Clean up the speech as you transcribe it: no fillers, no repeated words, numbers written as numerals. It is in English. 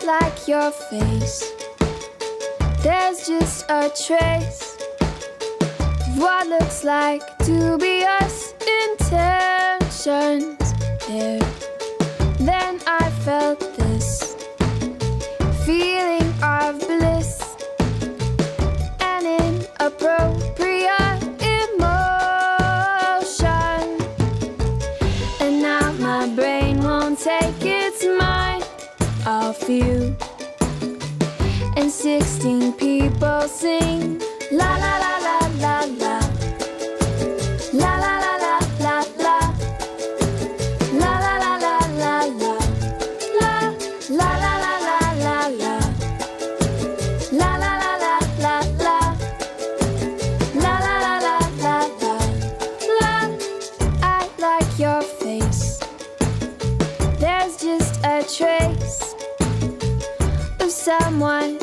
like your face. There's just a trace of what looks like to be us intentions there. Then I felt this feeling of bliss, an inappropriate emotion. And now my brain won't take its mind off you. And 16 people sing la la la la la la, la la la la la la, la la la la la la, la la la la la la, la la la la la la, la la la la la la, la. I like your face. There's just a trace of someone